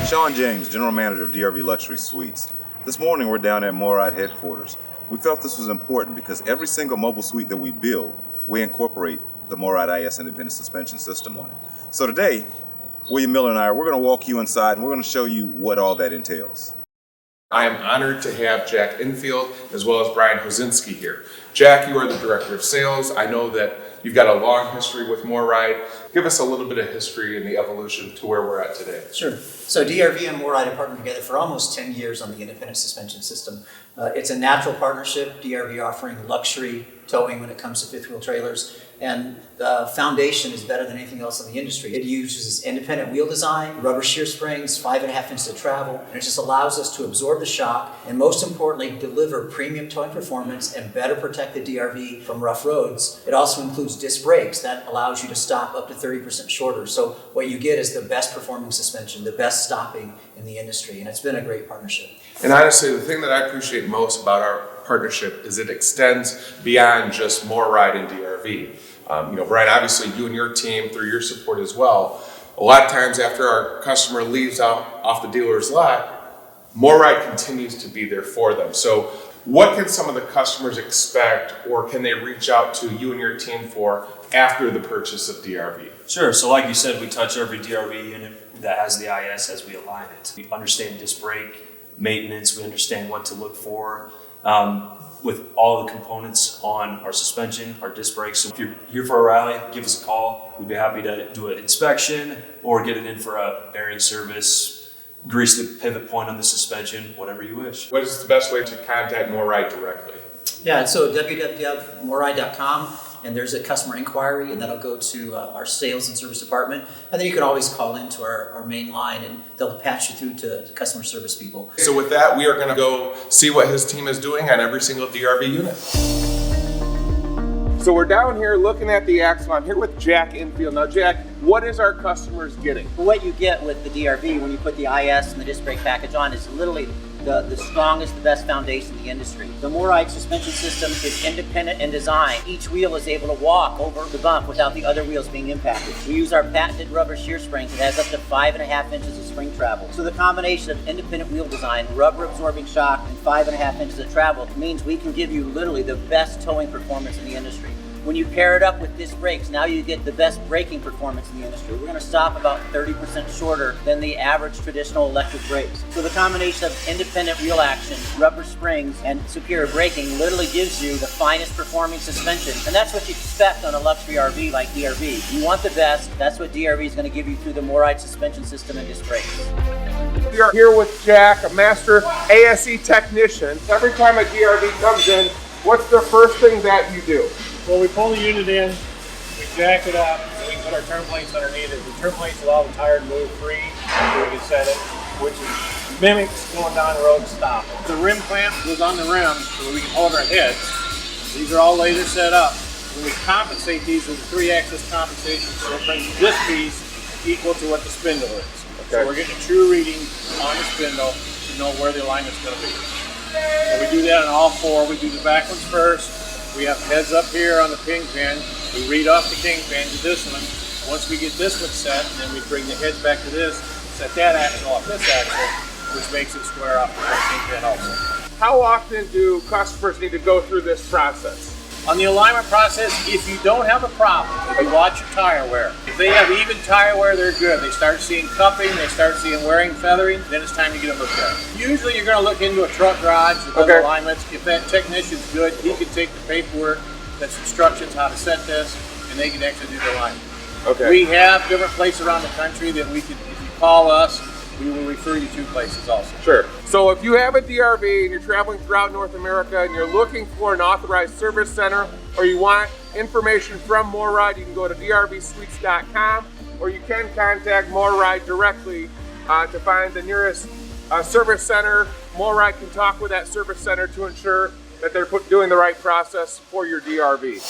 Sean James, General Manager of DRV Luxury Suites. This morning we're down at MORryde headquarters. We felt this was important because every single mobile suite that we build, we incorporate the MORryde IS Independent Suspension System on it. So today, William Miller and we're going to walk you inside and we're going to show you what all that entails. I am honored to have Jack Infield as well as Brian Hosinski here. Jack, you are the Director of Sales. I know that you've got a long history with MORryde. Give us a little bit of history and the evolution to where we're at today. Sure. So DRV and MORryde have partnered together for almost 10 years on the independent suspension system. It's a natural partnership, DRV offering luxury towing when it comes to fifth wheel trailers. And the foundation is better than anything else in the industry. It uses independent wheel design, rubber shear springs, 5.5 inches of travel, and it just allows us to absorb the shock and most importantly, deliver premium towing performance and better protect the DRV from rough roads. It also includes disc brakes that allows you to stop up to 30% shorter. So what you get is the best performing suspension, the best stopping in the industry, and it's been a great partnership. And honestly, the thing that I appreciate most about our partnership is it extends beyond just MORryde and DRV. Brian, obviously you and your team, through your support as well, a lot of times after our customer leaves off the dealer's lot, MORryde continues to be there for them. So what can some of the customers expect, or can they reach out to you and your team for after the purchase of DRV? Sure. So like you said, we touch every DRV unit that has the IS as we align it. We understand disc brake maintenance. We understand what to look for with all the components on our suspension, our disc brakes. So if you're here for a rally, give us a call. We'd be happy to do an inspection or get it in for a bearing service, grease the pivot point on the suspension, whatever you wish. What is the best way to contact MORryde directly? Yeah, so www.morryde.com, and there's a customer inquiry, and that'll go to our sales and service department. And then you can always call into our main line, and they'll patch you through to customer service people. So with that, we are going to go see what his team is doing on every single DRV unit. So we're down here looking at the axle. I'm here with Jack Infield. Now, Jack, what is our customers getting? What you get with the DRV when you put the IS and the disc brake package on is literally the strongest, the best foundation in the industry. The MORryde suspension system is independent in design. Each wheel is able to walk over the bump without the other wheels being impacted. We use our patented rubber shear springs. It has up to 5.5 inches of spring travel. So the combination of independent wheel design, rubber absorbing shock, and 5.5 inches of travel means we can give you literally the best towing performance in the industry. When you pair it up with disc brakes, now you get the best braking performance in the industry. We're going to stop about 30% shorter than the average traditional electric brakes. So the combination of independent wheel action, rubber springs, and superior braking literally gives you the finest performing suspension. And that's what you expect on a luxury RV like DRV. You want the best, that's what DRV is going to give you through the MORryde suspension system and disc brakes. We are here with Jack, a master ASE technician. Every time a DRV comes in, what's the first thing that you do? Well, we pull the unit in, we jack it up, and we can put our turn plates underneath it. The turn plates allow the tire to move free after we can set it, which mimics going down the road and stopping. The rim clamp goes on the rim so we can hold our heads. These are all laser set up. When we compensate these with a 3-axis compensation, so it brings this piece equal to what the spindle is. Okay. So we're getting a true reading on the spindle to know where the alignment's going to be. So we do that on all four. We do the back ones first. We have heads up here on the kingpin. We read off the kingpin to this one. Once we get this one set, and then we bring the heads back to this, set that axle off this axle, which makes it square off the kingpin also. How often do customers need to go through this process? On the alignment process, if you don't have a problem, if you watch your tire wear, if they have even tire wear, they're good. They start seeing cupping, they start seeing wearing, feathering, then it's time to get them looked at. Usually you're going to look into a truck garage with those alignments. If that technician's good, he can take the paperwork, that's instructions how to set this, and they can actually do the alignment. Okay. We have different places around the country that we can, if you call us, we will refer you to places also. Sure. So if you have a DRV and you're traveling throughout North America and you're looking for an authorized service center, or you want information from MORryde, you can go to drvsuites.com, or you can contact MORryde directly to find the nearest service center. MORryde can talk with that service center to ensure that they're doing the right process for your DRV.